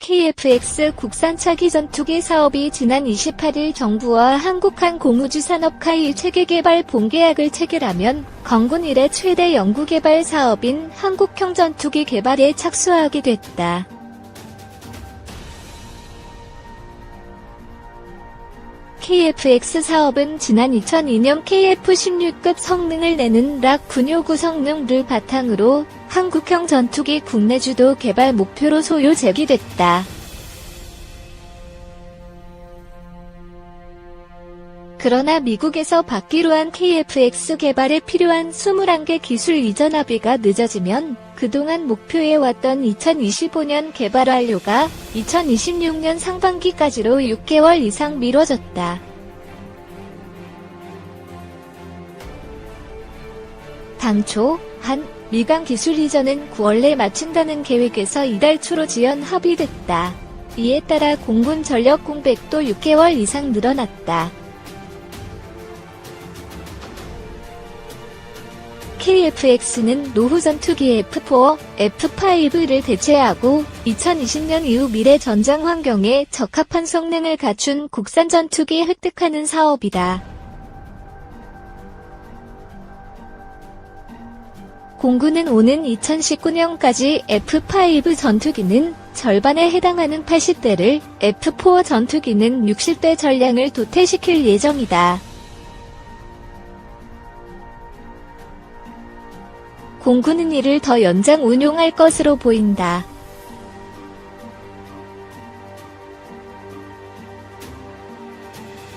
KF-X 국산 차기 전투기 사업이 지난 28일 정부와 한국항공우주산업카이 체계개발 본계약을 체결하면 건군 이래 최대 연구개발 사업인 한국형 전투기 개발에 착수하게 됐다. KF-X 사업은 지난 2002년 KF-16급 성능을 내는 락 969 성능을 바탕으로 한국형 전투기 국내 주도 개발 목표로 소요 제기됐다. 그러나 미국에서 받기로 한 KF-X 개발에 필요한 21개 기술 이전 합의가 늦어지면 그동안 목표해왔던 2025년 개발 완료가 2026년 상반기까지로 6개월 이상 미뤄졌다. 당초 미강 기술 이전은 9월 내 마친다는 계획에서 이달 초로 지연 합의됐다. 이에 따라 공군 전력 공백도 6개월 이상 늘어났다. KF-X는 노후 전투기 F4, F5를 대체하고 2020년 이후 미래 전장 환경에 적합한 성능을 갖춘 국산 전투기 획득하는 사업이다. 공군은 오는 2019년까지 F5 전투기는 절반에 해당하는 80대를, F4 전투기는 60대 전량을 도태시킬 예정이다. 공군은 이를 더 연장 운용할 것으로 보인다.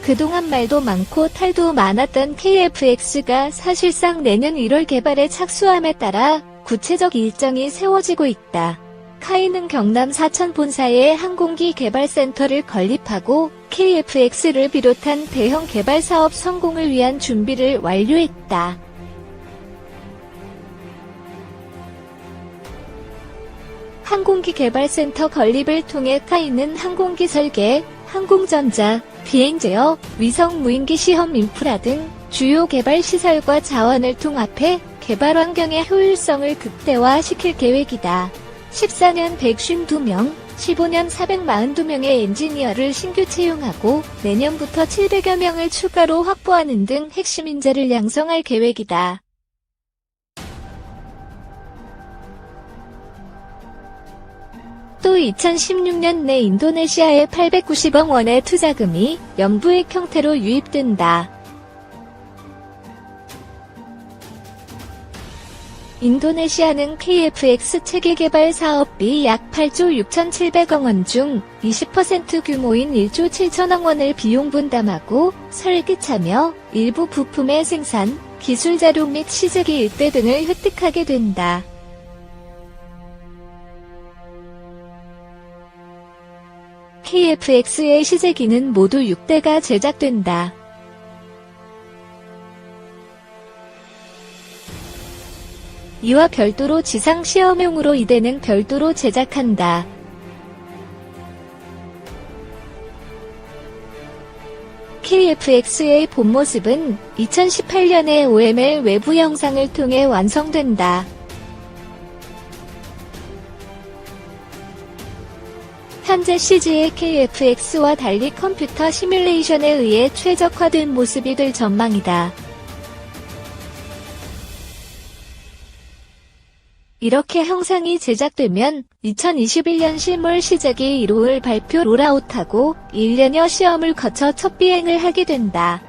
그동안 말도 많고 탈도 많았던 KF-X가 사실상 내년 1월 개발에 착수함에 따라 구체적 일정이 세워지고 있다. 카이는 경남 사천 본사에 항공기 개발센터를 건립하고 KF-X를 비롯한 대형 개발 사업 성공을 위한 준비를 완료했다. 항공기 개발센터 건립을 통해 카이는 항공기 설계, 항공전자, 비행제어, 위성 무인기 시험 인프라 등 주요 개발 시설과 자원을 통합해 개발 환경의 효율성을 극대화시킬 계획이다. 14년 152명, 15년 442명의 엔지니어를 신규 채용하고 내년부터 700여 명을 추가로 확보하는 등 핵심 인재를 양성할 계획이다. 또 2016년 내 인도네시아의 890억 원의 투자금이 연부액 형태로 유입된다. 인도네시아는 KF-X 체계 개발 사업비 약 8조 6,700억 원 중 20% 규모인 1조 7천억 원을 비용 분담하고 설계 참여, 일부 부품의 생산, 기술 자료 및 시제기 일대 등을 획득하게 된다. KF-X의 시제기는 모두 6대가 제작된다. 이와 별도로 지상 시험용으로 2대는 별도로 제작한다. KF-X의 본 모습은 2018년에 OML 외부 영상을 통해 완성된다. 현재 CG의 KF-X와 달리 컴퓨터 시뮬레이션에 의해 최적화된 모습이 될 전망이다. 이렇게 형상이 제작되면 2021년 실물 시제기 1호를 발표 롤아웃하고 1년여 시험을 거쳐 첫 비행을 하게 된다.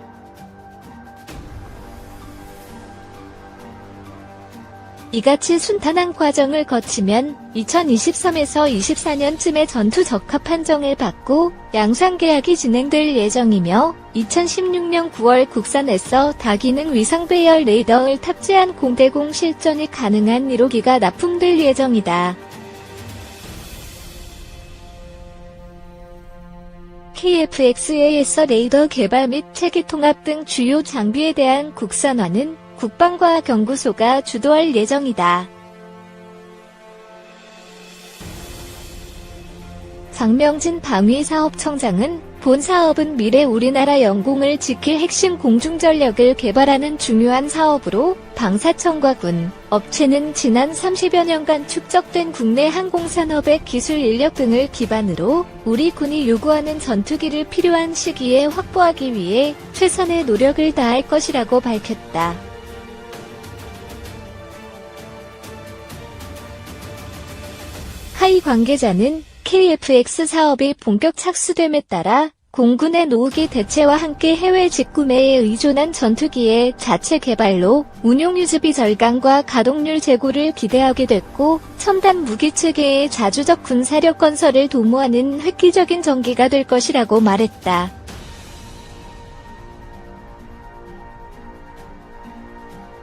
이같이 순탄한 과정을 거치면 2023에서 24년쯤에 전투 적합 판정을 받고 양산 계약이 진행될 예정이며 2016년 9월 국산에서 다기능 위상 배열 레이더를 탑재한 공대공 실전이 가능한 1호기가 납품될 예정이다. KF-X에서 레이더 개발 및 체계 통합 등 주요 장비에 대한 국산화는 국방과학연구소가 주도할 예정이다. 장명진 방위사업청장은 본 사업은 미래 우리나라 영공을 지킬 핵심 공중전력을 개발하는 중요한 사업으로 방사청과 군, 업체는 지난 30여 년간 축적된 국내 항공산업의 기술 인력 등을 기반으로 우리 군이 요구하는 전투기를 필요한 시기에 확보하기 위해 최선의 노력을 다할 것이라고 밝혔다. 카이 관계자는 KF-X 사업이 본격 착수됨에 따라 공군의 노후기 대체와 함께 해외 직구매에 의존한 전투기의 자체 개발로 운용 유지비 절감과 가동률 제고를 기대하게 됐고 첨단 무기 체계의 자주적 군사력 건설을 도모하는 획기적인 전기가 될 것이라고 말했다.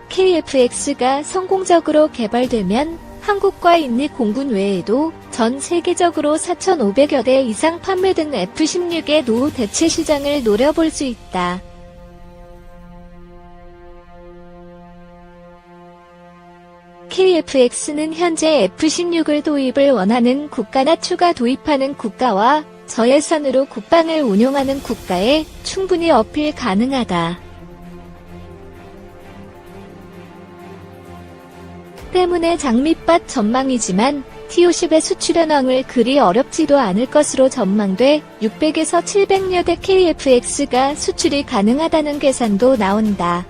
KF-X가 성공적으로 개발되면 한국과 인리 공군 외에도 전 세계적으로 4,500여 대 이상 판매된 F-16의 노후 대체 시장을 노려볼 수 있다. KF-X는 현재 F-16을 도입을 원하는 국가나 추가 도입하는 국가와 저예산으로 국방을 운용하는 국가에 충분히 어필 가능하다. 때문에 장밋밭 전망이지만 T-50의 수출 현황을 그리 어렵지도 않을 것으로 전망돼 600에서 700여 대 KF-X가 수출이 가능하다는 계산도 나온다.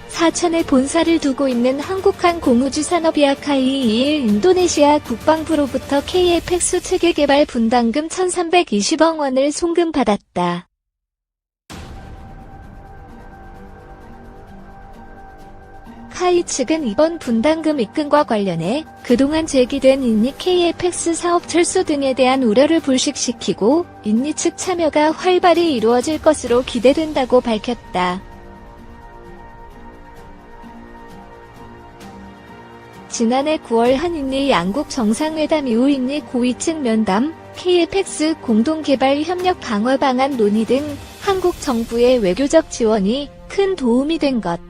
사천에 본사를 두고 있는 한국한 공우주 산업이야 카이 2일 인도네시아 국방부로부터 KF-X 체계 개발 분담금 1,320억 원을 송금받았다. 카이 측은 이번 분담금 입금과 관련해 그동안 제기된 인리 KF-X 사업 철수 등에 대한 우려를 불식시키고 인리 측 참여가 활발히 이루어질 것으로 기대된다고 밝혔다. 지난해 9월 한인리 양국 정상회담 이후 인리 고위 측 면담, KF-X 공동개발 협력 강화 방안 논의 등 한국 정부의 외교적 지원이 큰 도움이 된 것.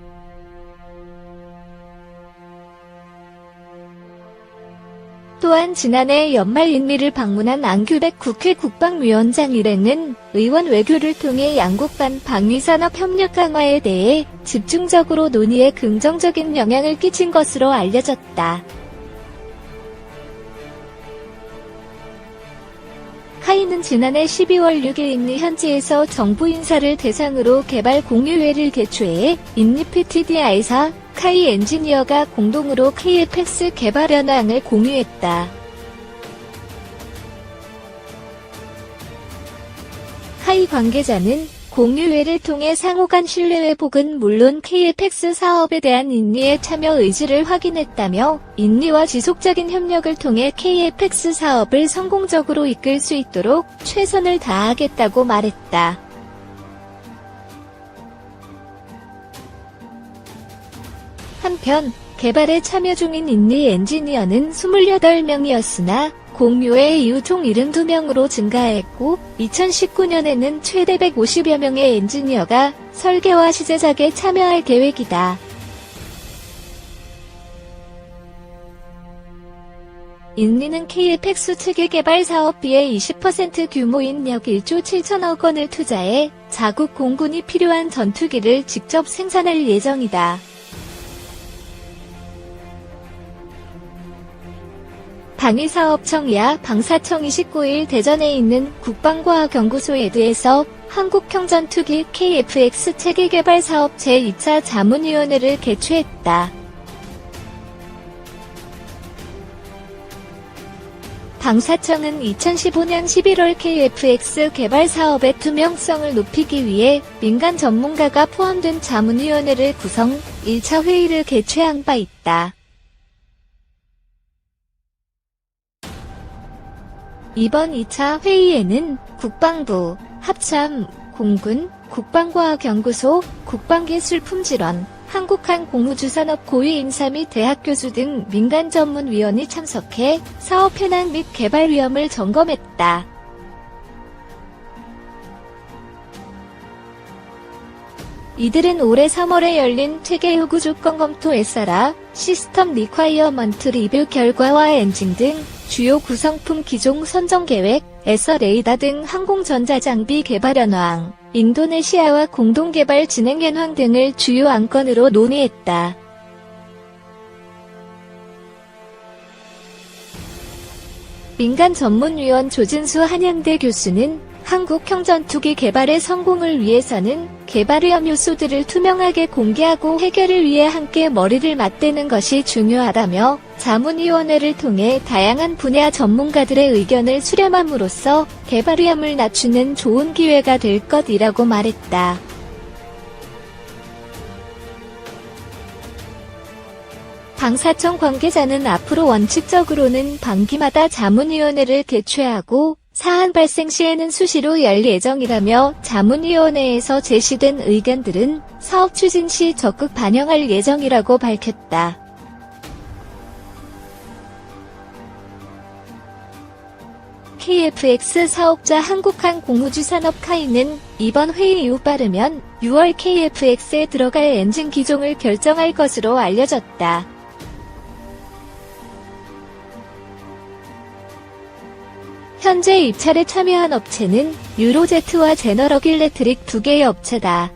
또한 지난해 연말 인리를 방문한 안규백 국회 국방위원장 일행은 의원 외교를 통해 양국 간 방위산업 협력 강화에 대해 집중적으로 논의에 긍정적인 영향을 끼친 것으로 알려졌다. 카이는 지난해 12월 6일 인리 현지에서 정부 인사를 대상으로 개발 공유회를 개최해 인리 PTDI사 카이 엔지니어가 공동으로 KF-X 개발 현황을 공유했다. 카이 관계자는 공유회를 통해 상호 간 신뢰 회복은 물론 KF-X 사업에 대한 인리의 참여 의지를 확인했다며 인리와 지속적인 협력을 통해 KF-X 사업을 성공적으로 이끌 수 있도록 최선을 다하겠다고 말했다. 한편 개발에 참여 중인 인리 엔지니어는 28명이었으나 공유회 이후 총 72명으로 증가했고 2019년에는 최대 150여 명의 엔지니어가 설계와 시제작에 참여할 계획이다. 인리는 KF-X 체계 개발 사업비의 20% 규모인 약 1조 7천억 원을 투자해 자국 공군이 필요한 전투기를 직접 생산할 예정이다. 방위사업청이야 방사청 29일 대전에 있는 국방과학연구소에드에서 한국형 전투기 KF-X 체계 개발 사업 제2차 자문위원회를 개최했다. 방사청은 2015년 11월 KF-X 개발 사업의 투명성을 높이기 위해 민간 전문가가 포함된 자문위원회를 구성 1차 회의를 개최한 바 있다. 이번 2차 회의에는 국방부, 합참, 공군, 국방과학연구소, 국방기술품질원, 한국항공우주산업 고위인사 및 대학 교수 등 민간 전문위원이 참석해 사업 현황 및 개발 위험을 점검했다. 이들은 올해 3월에 열린 체계 요구 조건 검토 SRA, 시스템 리콰이어먼트 리뷰 결과와 엔진 등 주요 구성품 기종 선정 계획, 에서 레이더 등 항공전자장비 개발 현황, 인도네시아와 공동개발 진행 현황 등을 주요 안건으로 논의했다. 민간 전문위원 조진수 한양대 교수는 한국형 전투기 개발의 성공을 위해서는 개발 위험 요소들을 투명하게 공개하고 해결을 위해 함께 머리를 맞대는 것이 중요하다며 자문위원회를 통해 다양한 분야 전문가들의 의견을 수렴함으로써 개발 위험을 낮추는 좋은 기회가 될 것이라고 말했다. 방사청 관계자는 앞으로 원칙적으로는 반기마다 자문위원회를 개최하고 사안 발생 시에는 수시로 열 예정이라며 자문위원회에서 제시된 의견들은 사업 추진 시 적극 반영할 예정이라고 밝혔다. KF-X 사업자 한국항공우주산업카이는 이번 회의 이후 빠르면 6월 KF-X에 들어갈 엔진 기종을 결정할 것으로 알려졌다. 현재 입찰에 참여한 업체는 유로제트와 제너럴 일렉트릭 두 개의 업체다.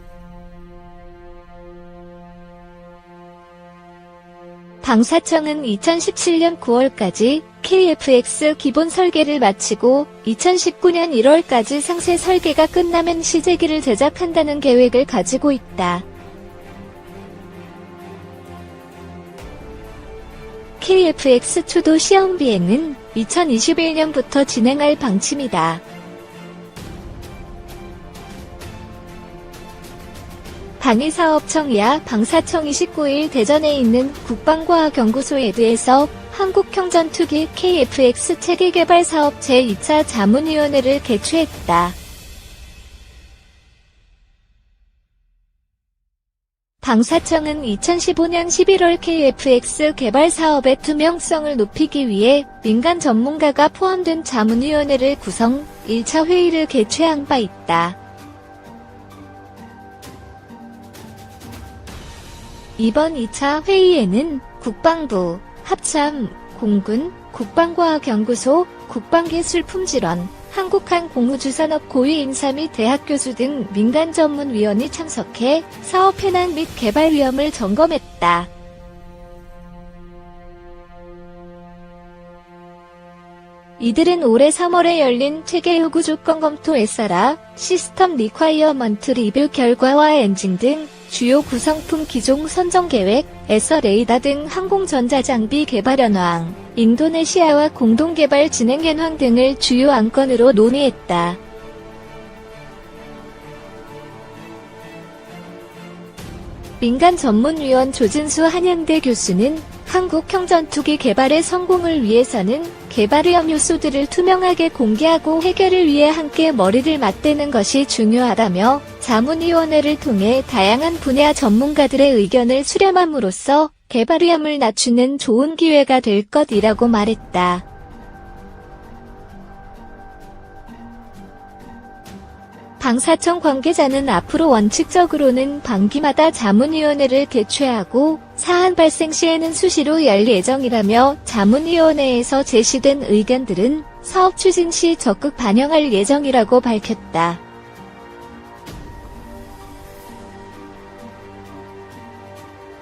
방사청은 2017년 9월까지 KF-X 기본 설계를 마치고 2019년 1월까지 상세 설계가 끝나면 시제기를 제작한다는 계획을 가지고 있다. KF-X 초도 시험 비행은 2021년부터 진행할 방침이다. 방위사업청이야 방사청 29일 대전에 있는 국방과학연구소에드에서 한국형 전투기 KF-X 체계개발 사업 제2차 자문위원회를 개최했다. 방사청은 2015년 11월 KF-X 개발 사업의 투명성을 높이기 위해 민간 전문가가 포함된 자문위원회를 구성, 1차 회의를 개최한 바 있다. 이번 2차 회의에는 국방부, 합참, 공군, 국방과학연구소, 국방기술품질원, 한국항공우주산업 고위인사 및 대학 교수 등 민간 전문위원이 참석해 사업 현황 및 개발 위험을 점검했다. 이들은 올해 3월에 열린 체계 요구 조건 검토 SRA, 시스템 리콰이어먼트 리뷰 결과와 엔진 등 주요 구성품 기종 선정 계획, 레이더 등 항공전자장비 개발 현황, 인도네시아와 공동개발 진행 현황 등을 주요 안건으로 논의했다. 민간 전문위원 조진수 한양대 교수는 한국형 전투기 개발의 성공을 위해서는 개발 위험 요소들을 투명하게 공개하고 해결을 위해 함께 머리를 맞대는 것이 중요하다며 자문위원회를 통해 다양한 분야 전문가들의 의견을 수렴함으로써 개발 위험을 낮추는 좋은 기회가 될 것이라고 말했다. 방사청 관계자는 앞으로 원칙적으로는 반기마다 자문위원회를 개최하고 사안 발생 시에는 수시로 열 예정이라며 자문위원회에서 제시된 의견들은 사업 추진 시 적극 반영할 예정이라고 밝혔다.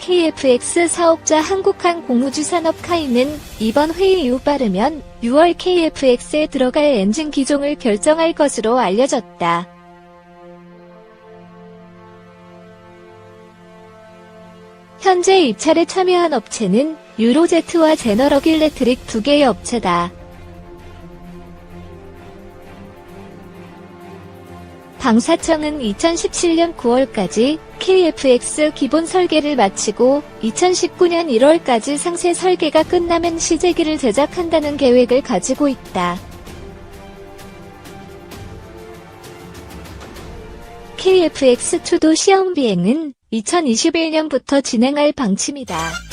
KF-X 사업자 한국항공우주산업카이는 이번 회의 이후 빠르면 6월 KF-X에 들어갈 엔진 기종을 결정할 것으로 알려졌다. 현재 입찰에 참여한 업체는 유로제트와 제너럴 일렉트릭 두 개의 업체다. 방사청은 2017년 9월까지 KF-X 기본 설계를 마치고 2019년 1월까지 상세 설계가 끝나면 시제기를 제작한다는 계획을 가지고 있다. KF-X 초도 시험 비행은 2021년부터 진행할 방침이다.